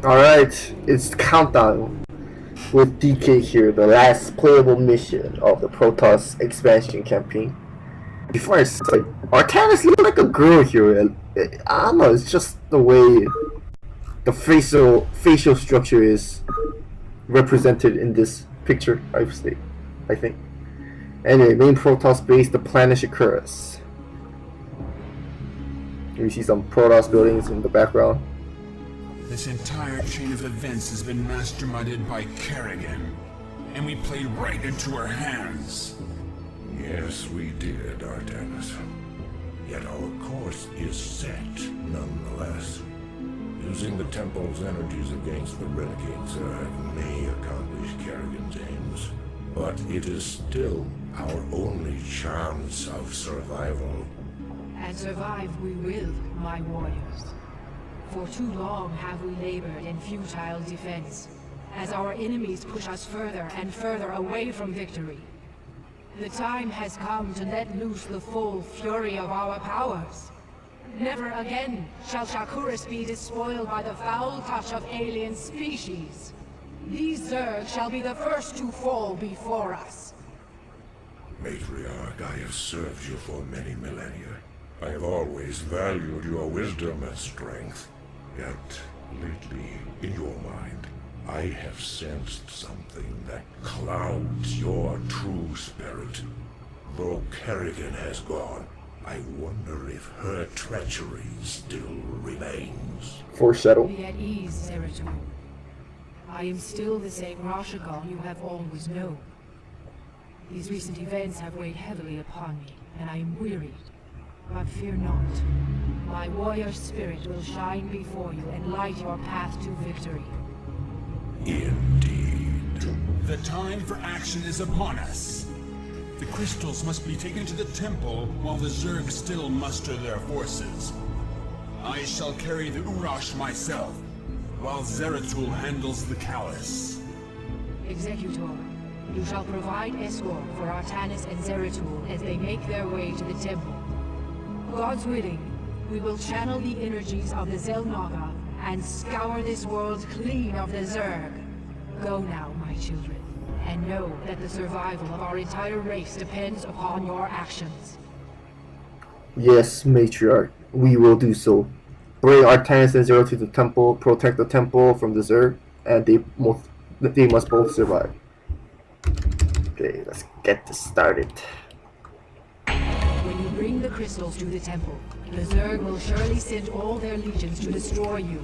Alright, it's countdown with DK here, the last playable mission of the Protoss expansion campaign. Before I say, Artanis looks like a girl here. I don't know, it's just the way the facial structure is represented in this picture, I think. Anyway, main Protoss base, the planet Shakuras. You see some Protoss buildings in the background. This entire chain of events has been masterminded by Kerrigan, and we played right into her hands. Yes, we did, Artanis. Yet our course is set, nonetheless. Using the Temple's energies against the renegade Zerg may accomplish Kerrigan's aims, but it is still our only chance of survival. And survive we will, my warriors. For too long have we labored in futile defense, as our enemies push us further and further away from victory. The time has come to let loose the full fury of our powers. Never again shall Shakuras be despoiled by the foul touch of alien species. These Zerg shall be the first to fall before us. Matriarch, I have served you for many millennia. I have always valued your wisdom and strength. Yet, lately, in your mind, I have sensed something that clouds your true spirit. Though Kerrigan has gone, I wonder if her treachery still remains. Foreshadow. Be at ease, Zeratul. I am still the same Rashagal you have always known. These recent events have weighed heavily upon me, and I am wearied. But fear not. My warrior spirit will shine before you and light your path to victory. Indeed. The time for action is upon us. The crystals must be taken to the temple while the Zerg still muster their forces. I shall carry the Urash myself, while Zeratul handles the Callus. Executor, you shall provide escort for Artanis and Zeratul as they make their way to the temple. God's willing, we will channel the energies of the xel'naga and scour this world clean of the Zerg. Go now, my children, and know that the survival of our entire race depends upon your actions. Yes, Matriarch, we will do so. Bring Artanis and Zero to the temple, protect the temple from the Zerg, and they must both survive. Okay, let's get this started. When you bring the crystals to the temple, the Zerg will surely send all their legions to destroy you.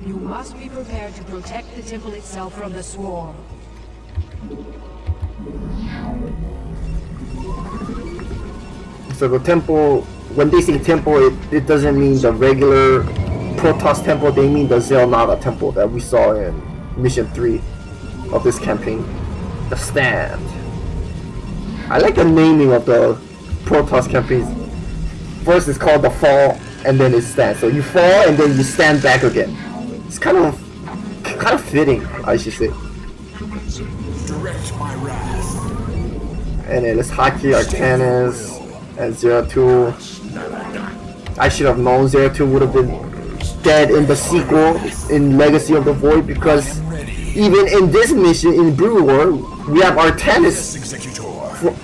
You must be prepared to protect the temple itself from the swarm. So the temple, when they say temple, it doesn't mean the regular Protoss temple, they mean the xel'naga temple that we saw in Mission 3 of this campaign. The Stand. I like the naming of the Protoss campaigns. First it's called the Fall, and then it's Stand. So you fall and then you stand back again. It's kind of fitting, I should say. Direct my wrath. And then let's hotkey Artanis and Zeratul. I should have known Zeratul would have been dead in the sequel in Legacy of the Void, because even in this mission in Brew War, we have Artanis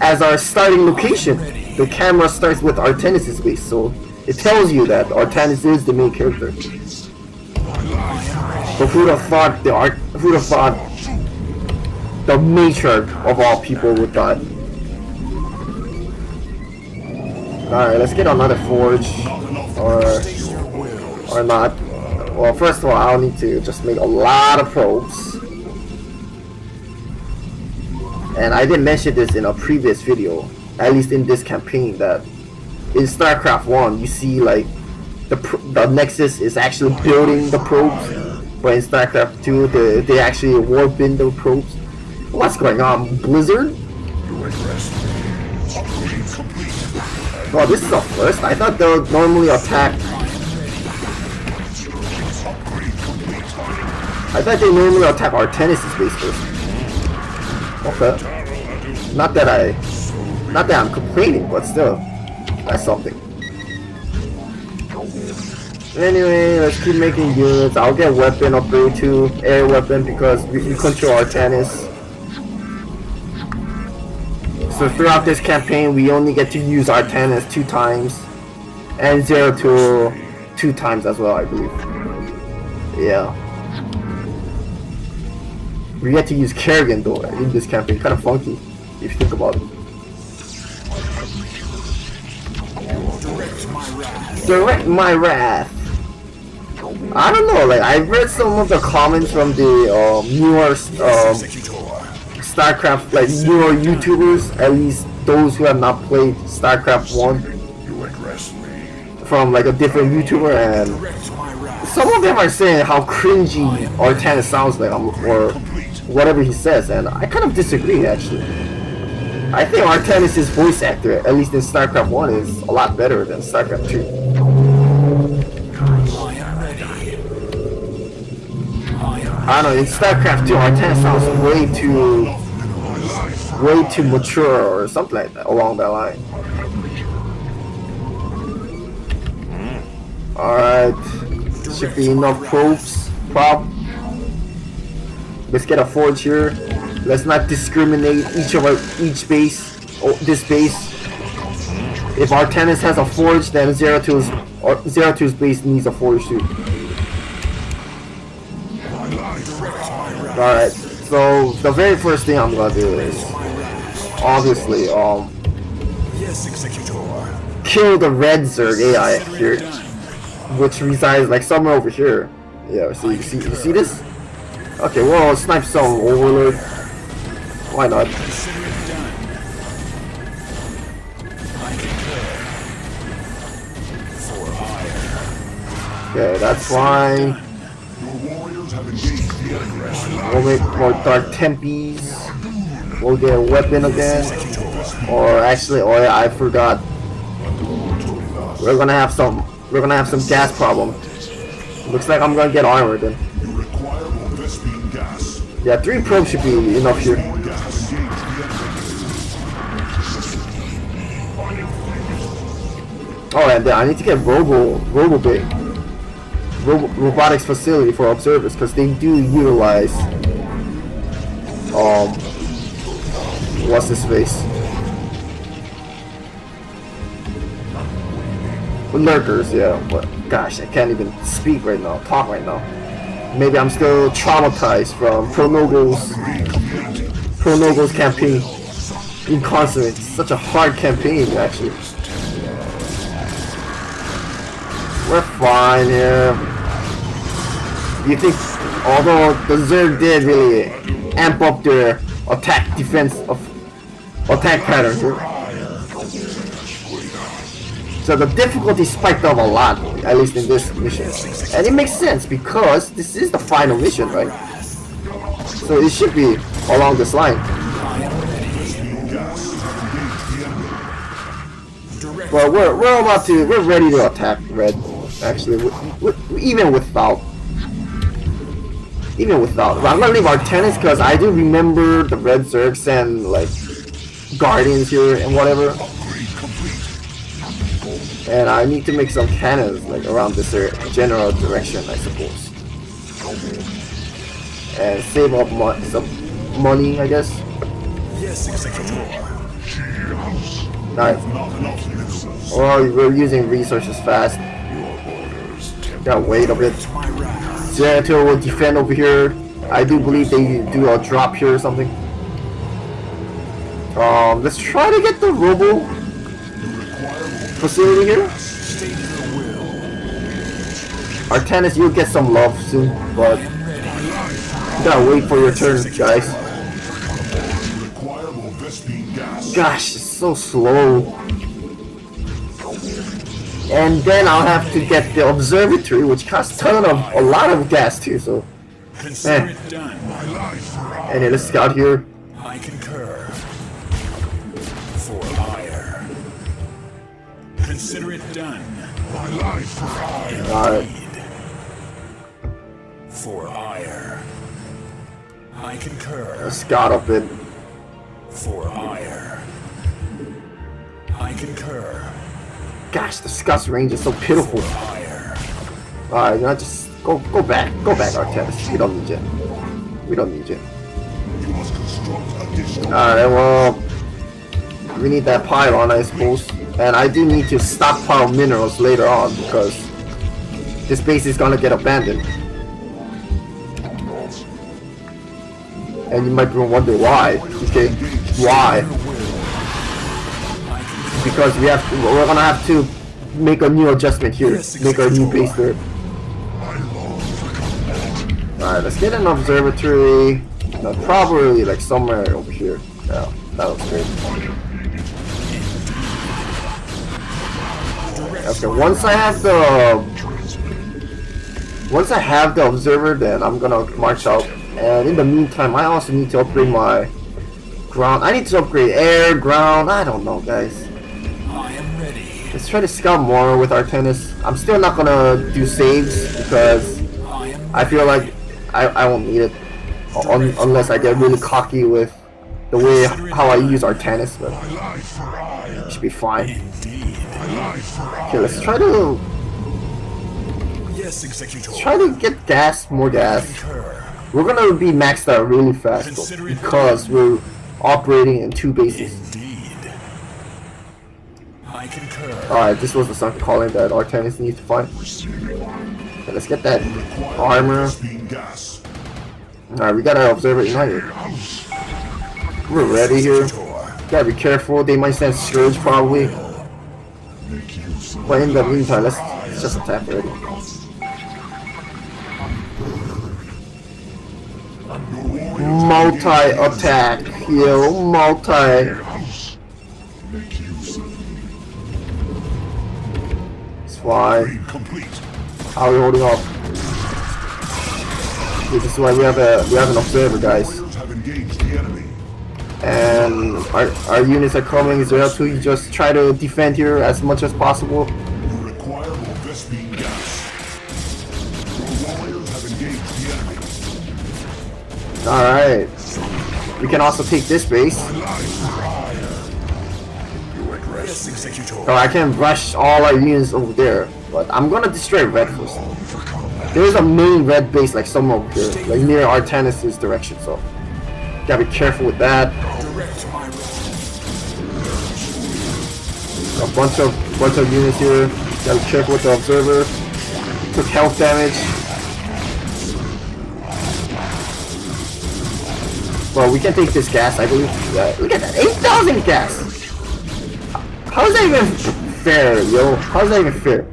as our starting location. The camera starts with Artanis' base, so it tells you that Artanis is the main character. But who'd have thought the matriarch of all people would die? Alright, let's get another forge, or not. Well, first of all, I'll need to just make a lot of probes. And I didn't mention this in a previous video, at least in this campaign, that in StarCraft 1 you see like the Nexus is actually building the probes, but in StarCraft 2 they actually warp in the probes. What's going on, Blizzard? Oh, this is a first? I thought they'll normally attack. I thought they normally attack Artanis' base first. Okay. Not that I'm complaining, but still, that's something. Anyway, let's keep making units. I'll get weapon upgrade to air weapon because we control Artanis. So throughout this campaign, we only get to use Artanis 2 times, and Zeratul 2 times as well, I believe. Yeah. We get to use Kerrigan though in this campaign. Kind of funky, if you think about it. Direct my wrath. I don't know, like I read some of the comments from the newer StarCraft, like newer YouTubers, at least those who have not played StarCraft 1, from like a different YouTuber, and some of them are saying how cringy Artanis sounds like, or whatever he says, and I kind of disagree actually. I think Artanis' voice actor, at least in StarCraft 1, is a lot better than StarCraft 2. I don't know, in StarCraft 2, Artanis sounds way too mature or something like that, along that line. Alright, should be enough probes. Let's get a forge here. Let's not discriminate each base. Oh, this base. If Artanis has a forge, then Zeratul's base needs a forge too. Alright, so the very first thing I'm gonna do is obviously kill the red Zerg AI here, which resides like somewhere over here. Yeah, so you see this? Okay, well, snipe some overlord. Why not? Okay, that's fine. We'll make more Dark Tempes. We'll get a weapon again. Or actually, oh yeah, I forgot. We're gonna have some gas problem. Looks like I'm gonna get armor then. Yeah, 3 probes should be enough here. Oh, and then I need to get robotics facility for observers, because they do utilize what's this space? Lurkers, yeah. But gosh, I can't even speak right now, talk right now. Maybe I'm still traumatized from Pronogo's campaign in Consummate. It's such a hard campaign actually. We're fine here. You think, although the Zerg did really amp up their attack pattern here. So the difficulty spiked up a lot, at least in this mission. And it makes sense because this is the final mission, right? So it should be along this line. Well, we're ready to attack red. Actually, even without. But I'm gonna leave Artanis because I do remember the red Zergs and like guardians here and whatever. And I need to make some cannons like around this general direction, I suppose. And save up some money, I guess. Nice. Oh, we're using resources fast. Gotta wait a bit. Zeratul will defend over here. I do believe they do a drop here or something. Let's try to get the robo facility here. Artanis, you'll get some love soon, but you gotta wait for your turn, guys. Gosh, it's so slow. And then I'll have to get the observatory, which costs a lot of gas too. So, and let's scout here. I concur. For ire. Consider it done. My life for ire. Alright. For ire. I concur. Let's scout up it. For ire. I concur. Gosh, the scout's range is so pitiful. Alright, now just go back, Artemis. We don't need you. We don't need you. Alright, well, we need that pylon, I suppose. And I do need to stockpile minerals later on because this base is gonna get abandoned. And you might wonder why. Okay, why? Because we're gonna have to make a new adjustment here. Make a new base there. Alright, let's get an observatory. No, probably like somewhere over here. Yeah, that looks great. Okay, once I have the observer, then I'm gonna march out. And in the meantime, I also need to upgrade my ground. I need to upgrade air, ground. I don't know, guys. Let's try to scout more with Artemis. I'm still not gonna do saves because I feel like I won't need it unless I get really cocky with the way how I use Artemis, but it should be fine. Okay, let's try to get gas, more gas. We're gonna be maxed out really fast though, because we're operating in 2 bases. Alright, this was the second calling that Artemis needs to find. Okay, let's get that armor. Alright, we got our observer ignited. We're ready here. Gotta be careful, they might send Scourge probably. But in the meantime, let's just attack already. Multi-attack, yo, multi. It's fine. How are we holding up? This is why we have an observer, guys. And our units are coming as well too. You just try to defend here as much as possible. Alright. We can also take this base. Oh, I can rush all our units over there. But I'm gonna destroy red first. There's a main red base like somewhere over here, like near Artemis' direction, so gotta be careful with that. A bunch of units here. Gotta be careful with the observer. Took health damage. Well, we can take this gas, I believe. Yeah, look at that, 8,000 gas. How is that even fair, yo? How is that even fair?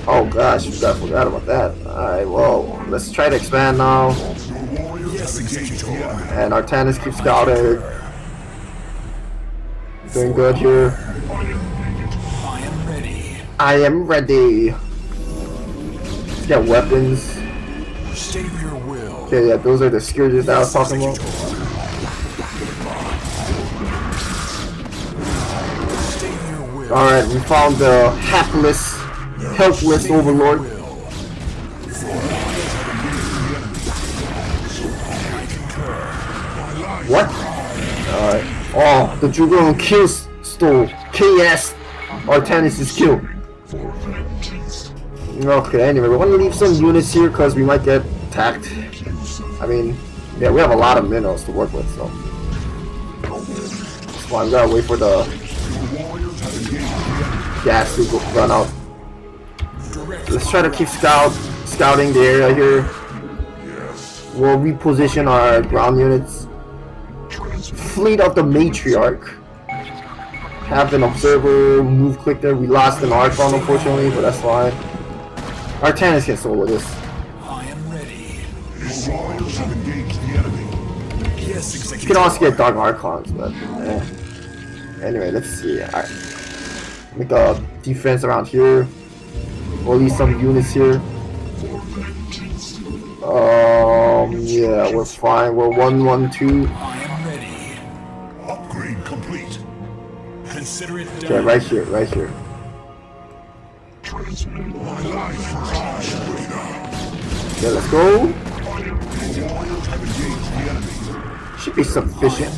Oh gosh, I forgot about that. Alright, well, let's try to expand now. And Artemis keeps scouting. Doing good here. I am ready. Let's get weapons. Okay, yeah, those are the scourges that I was talking about. Alright, we found the helpless overlord. What? Alright. Oh, the Dragon kills stole. KS Artemis is killed. Okay, anyway, we're gonna leave some units here because we might get attacked. I mean, yeah, we have a lot of minerals to work with, so. Come on, we gotta wait for the gas to run out. Let's try to keep scouting the area here. We'll reposition our ground units. Fleet of the Matriarch. Have an observer move quick there. We lost an Archon unfortunately, but that's fine. Artemis can solo this. You can also get Dark Archons, but anyway, let's see. Alright. Make a defense around here. Or at least some units here. Yeah, we're fine. We're 1-1-2. Upgrade complete. Consider it done. Okay, right here, right here. Okay, let's go. Should be sufficient.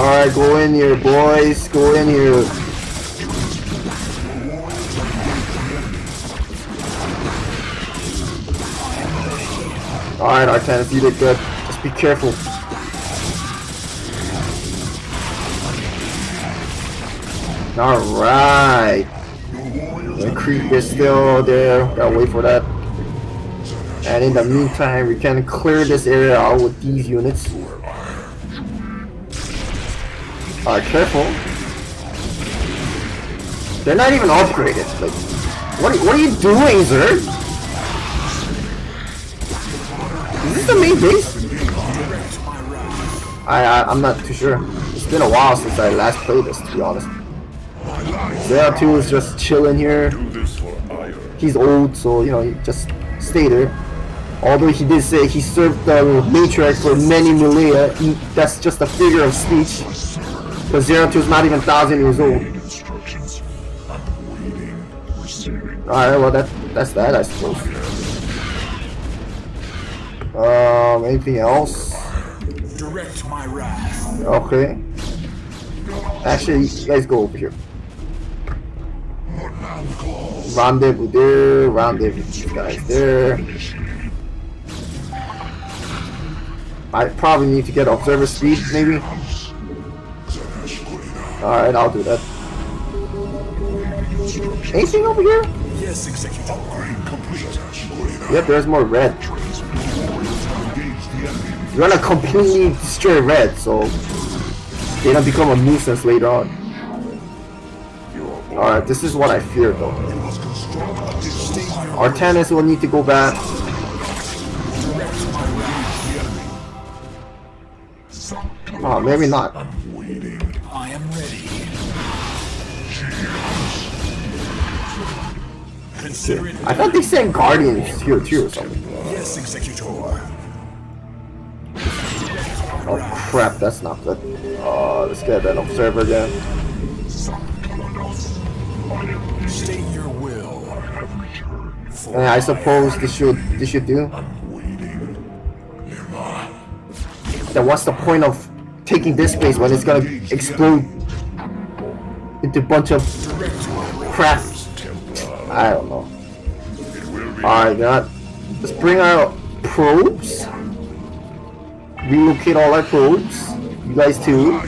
Alright, go in here, boys. Go in here. Alright, Arcanus, you did good. Just be careful. Alright. The creep is still there. Gotta wait for that. And in the meantime, we can clear this area out with these units. Alright, careful. They're not even upgraded. Like, what are you doing, Zerg? Is this the main base? I'm not too sure. It's been a while since I last played this, to be honest. Zerg is just chilling here. He's old, so you know, he just stay there. Although he did say he served the matriarch for many millennia, that's just a figure of speech. Because Zerg is not even 1,000 years old. Alright, well that's that, I suppose. Anything else? Direct my wrath. Okay. Actually, you guys go over here. Rendezvous there, rendezvous these guys there. I probably need to get observer speed, maybe. Alright, I'll do that. Anything over here? Yes, Executor. Yep, there's more red. You're gonna completely destroy red, so they don't become a nuisance later on. Alright, this is what I fear though. Arcanus will need to go back. Oh, maybe not. I am ready. Consider it. I thought they sent Guardians here too or something. Yes, Executor. Oh crap, that's not good. Let's get an observer again. State your will. And I suppose this should do. Then what's the point of taking this space when it's gonna explode into a bunch of crap? I don't know. Alright, let's bring our probes. Relocate all our probes. You guys too.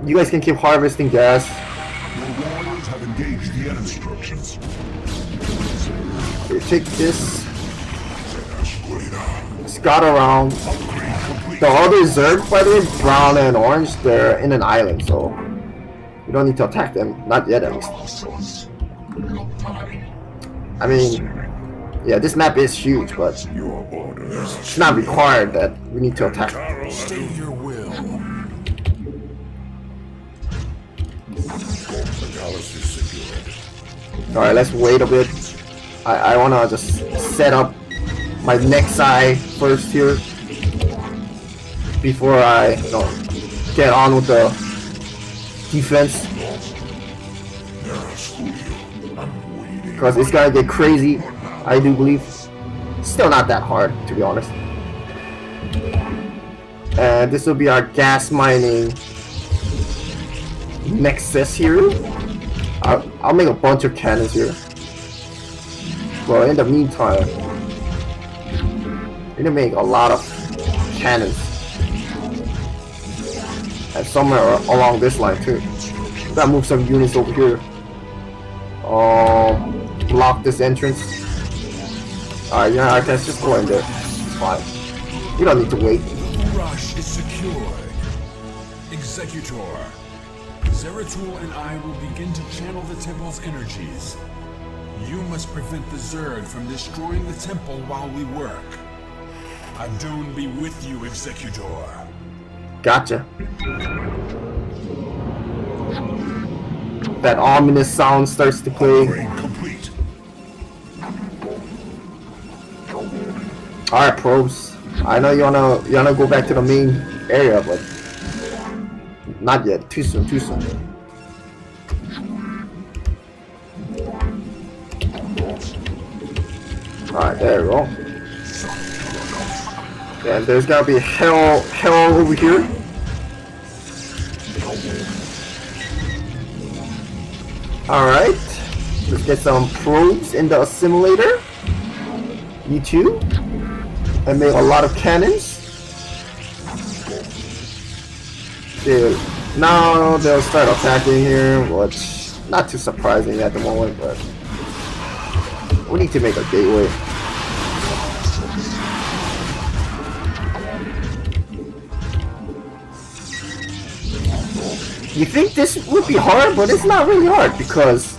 You guys can keep harvesting gas. Here, take this. Scout around. The other Zerg, by the way, brown and orange, they're in an island, so we don't need to attack them. Not yet, at least. I mean, yeah, this map is huge, but it's not required that we need to attack. State your will. Alright, let's wait a bit. I wanna just set up my next eye first here before I, you know, get on with the defense. Because it's gonna get crazy, I do believe. Still not that hard, to be honest. And this will be our gas mining nexus here. I'll make a bunch of cannons here. But in the meantime, we're gonna make a lot of cannons. And somewhere along this line too. Gotta move some units over here. Block this entrance. Alright, yeah, I can just go in there. It's fine. You don't need to wait. Rush is secured. Executor. Zeratul and I will begin to channel the temple's energies. You must prevent the Zerg from destroying the temple while we work. Adon be with you, Executor. Gotcha. That ominous sound starts to play. Alright, probes. I know you wanna go back to the main area, but not yet. Too soon, too soon. Alright, there we go. And there's gotta be hell over here. Alright. Let's get some probes in the assimilator. You too. And make a lot of cannons. Dude, now they'll start attacking here, which not too surprising at the moment, but we need to make a gateway. You think this would be hard, but it's not really hard because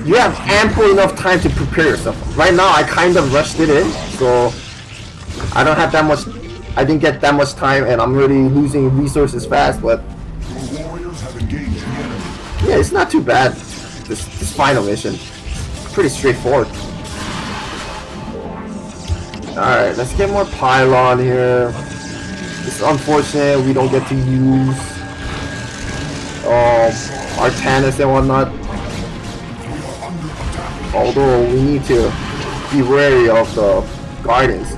you have ample enough time to prepare yourself. Right now, I kind of rushed it in, so I don't have that much. I didn't get that much time, and I'm already losing resources fast. But yeah, it's not too bad. This final mission, pretty straightforward. All right, let's get more pylon here. It's unfortunate we don't get to use our Tannis and whatnot. Although we need to be wary of the Guardians.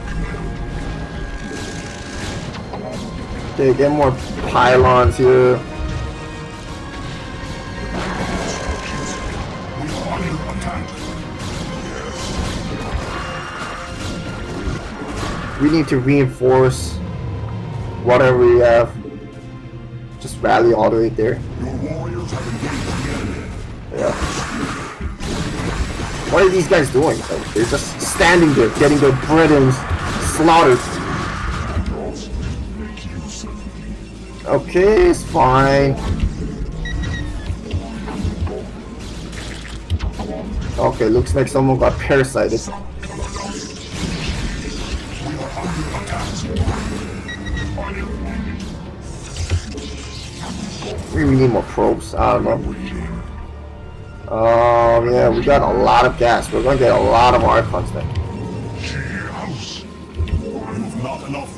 Okay, get more pylons here. We need to reinforce whatever we have. Just rally all the way there. Yeah. What are these guys doing? Like, they're just standing there, getting their brethren slaughtered. Okay, it's fine. Okay, looks like someone got parasited. We need more probes. I don't know. Yeah, we got a lot of gas. We're gonna get a lot of Archons then.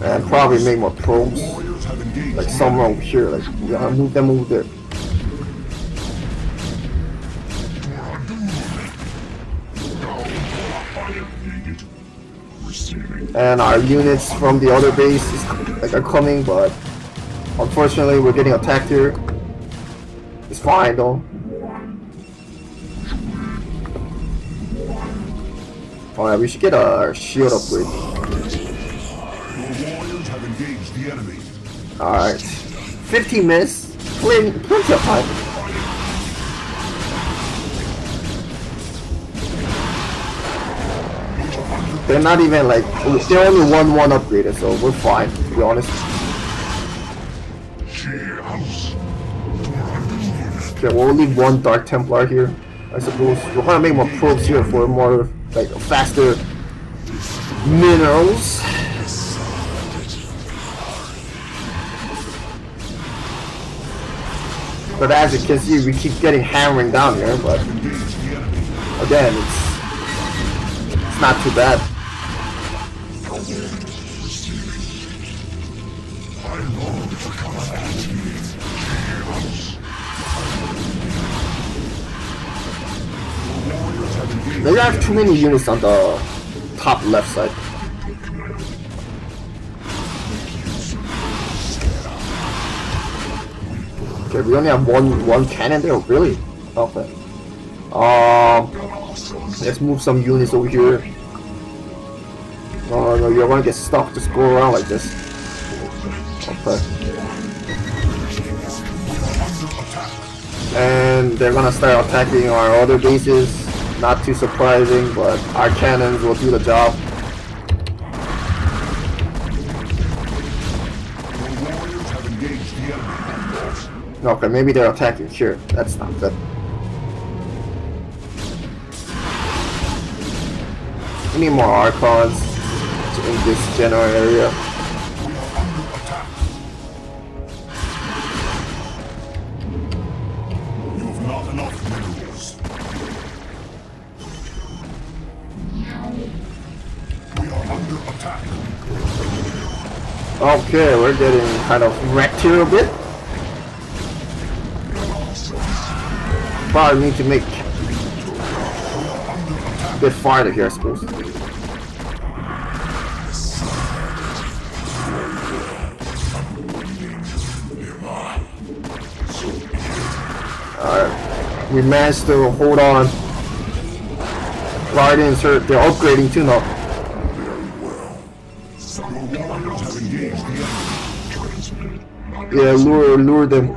And probably make more probes. Like somewhere over here. Like, we gotta move them over there. And our units from the other base are coming, but unfortunately we're getting attacked here. It's fine though. Alright, we should get our shield upgrade. Alright. 15 minutes. Plenty of time. They're not even like, they're only 1-1 upgraded, so we're fine, to be honest. Okay, we'll leave one Dark Templar here, I suppose. We're gonna make more probes here for more, like, faster minerals. But as you can see, we keep getting hammering down here, but again, it's not too bad. They have too many units on the top left side. Okay, we only have one cannon there, really? Okay. Let's move some units over here. No, you're gonna get stuck. Just go around like this. Okay. And they're gonna start attacking our other bases. Not too surprising, but our cannons will do the job. Okay, maybe they're attacking here. That's not good. We need more Archons in this general area. Okay, we're getting kind of wrecked here a bit. Probably need to make a bit farther here, I suppose. We managed to hold on. Guardians are they're upgrading too now. Yeah, lure them.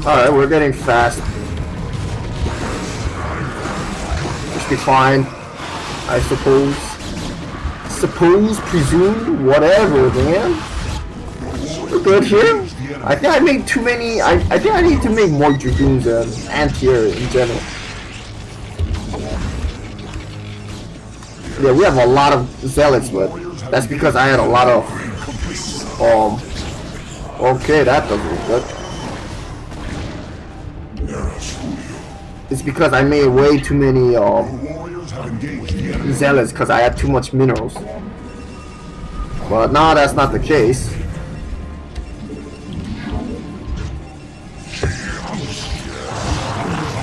Alright, we're getting fast. Should be fine, I suppose. Presume, whatever, man. We're good here. I think I made too many. I think I need to make more dragoons and anti-air in general. Yeah, we have a lot of zealots, but that's because I had a lot of okay, that doesn't look good. It's because I made way too many zealots because I had too much minerals. But now that's not the case.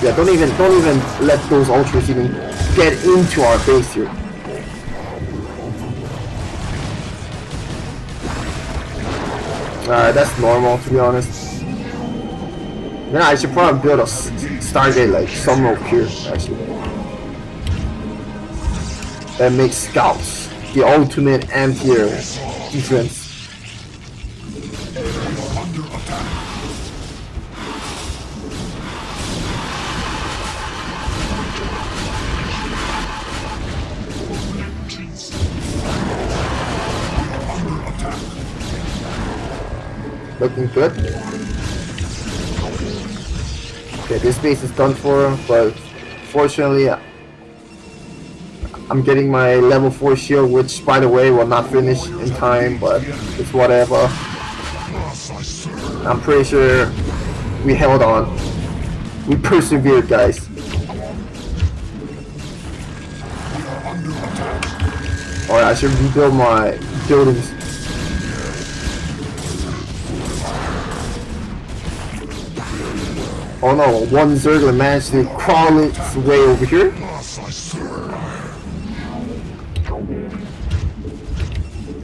Yeah, don't even let those ultras even get into our base here. Alright, that's normal to be honest. Yeah, I should probably build a Stargate like somewhere up here actually. That makes scouts the ultimate anti-air defense. Looking good. Okay, this base is done for, but fortunately I'm getting my level 4 shield, which by the way will not finish in time, but it's whatever. I'm pretty sure we held on. We persevered, guys. Alright, I should rebuild my buildings. Oh no, one Zerg managed to crawl its way over here.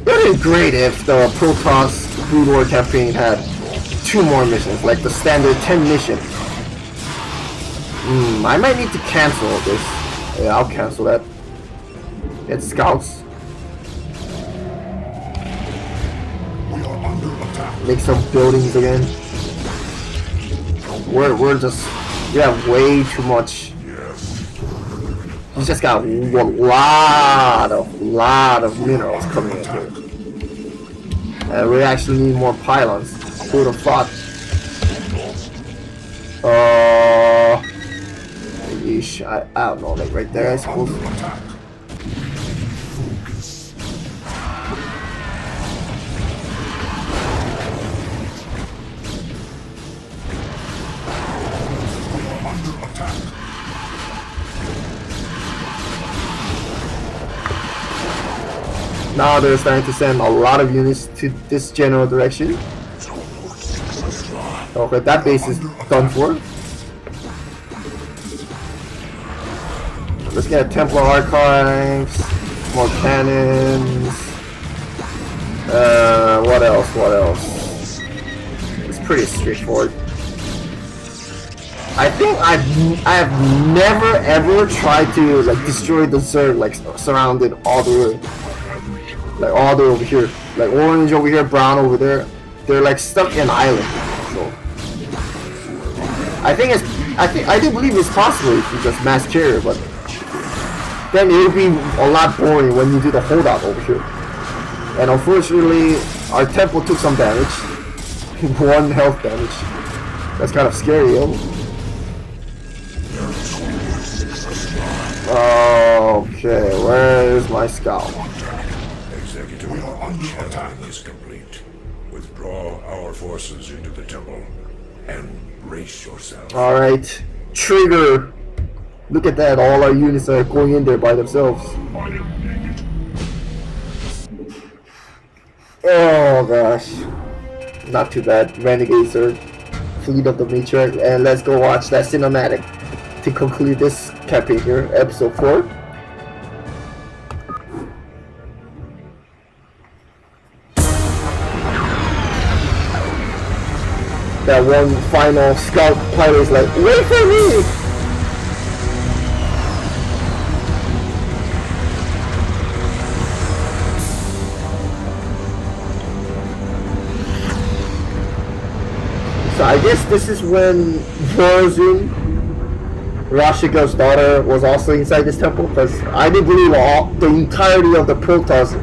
It would be great if the Protoss Brood War campaign had 2 more missions, like the standard 10 mission. I might need to cancel this. Yeah, I'll cancel that. It's scouts. Make some buildings again. We have way too much. We just got a lot of minerals coming in here. And we actually need more pylons. Who would have thought? Yeesh, I don't know, like right there I suppose. Now they're starting to send a lot of units to this general direction. Okay, that base is done for. Let's get Templar archives, more cannons. What else? It's pretty straightforward. I think I have never ever tried to like destroy the Zerg like surrounded all the way. Like all the way over here, like orange over here, brown over there. They're like stuck in an island. So I do believe it's possible if you just mass carrier, but then it would be a lot boring when you do the holdout over here. And unfortunately, our temple took some damage, 1 health damage. That's kind of scary, yo. Okay, where is my scout? Attack is complete. Withdraw our forces into the temple and brace yourself. Alright. Trigger! Look at that, all our units are going in there by themselves. Oh gosh. Not tue bad. Renegades are Fleet of the Matriarch, and let's go watch that cinematic to conclude this campaign here, episode 4. that one final scout pilot is like, wait for me! So I guess this is when Vorazun, Rashika's daughter, was also inside this temple, because I didn't believe the entirety of the Protoss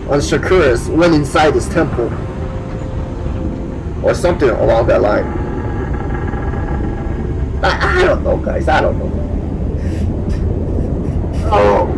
on Shakuras went inside this temple. Or something along that line. I don't know, guys, I don't know. Oh.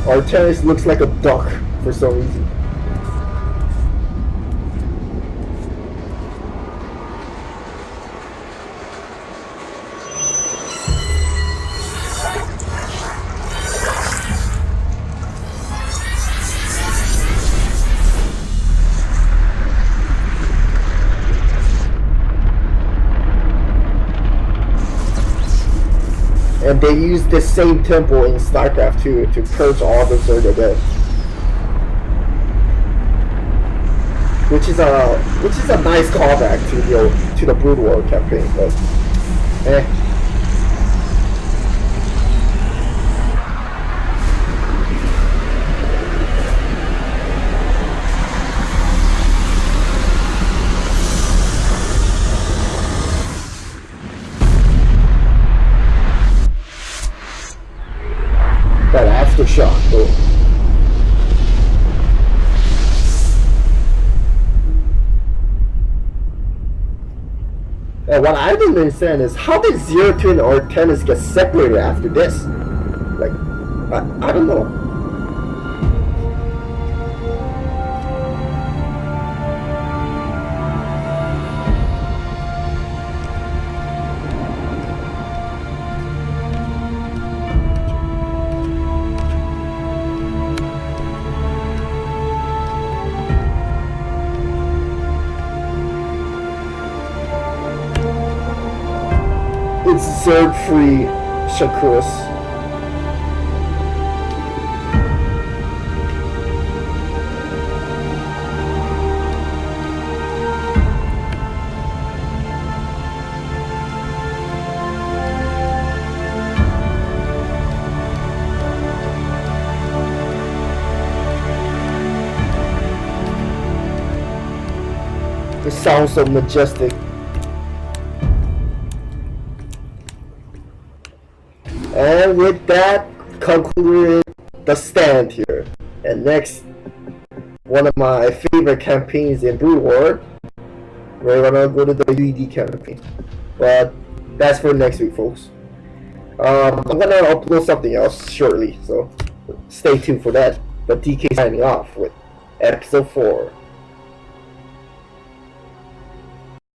Artemis looks like a duck for some reason. And they use the same temple in StarCraft 2 to purge all the Zerg dead. Which is a nice callback to the Brood War campaign, but that aftershock though. And what I didn't understand is how did Zero Twin or Tennis get separated after this? Like, I don't know. It's Zerg-free Shakuras. It sounds so majestic. And with that, concluded the stand here. And next, one of my favorite campaigns in Brood War, we're gonna go to the UED campaign. But that's for next week, folks. I'm gonna upload something else shortly, so stay tuned for that. But DK signing off with episode 4.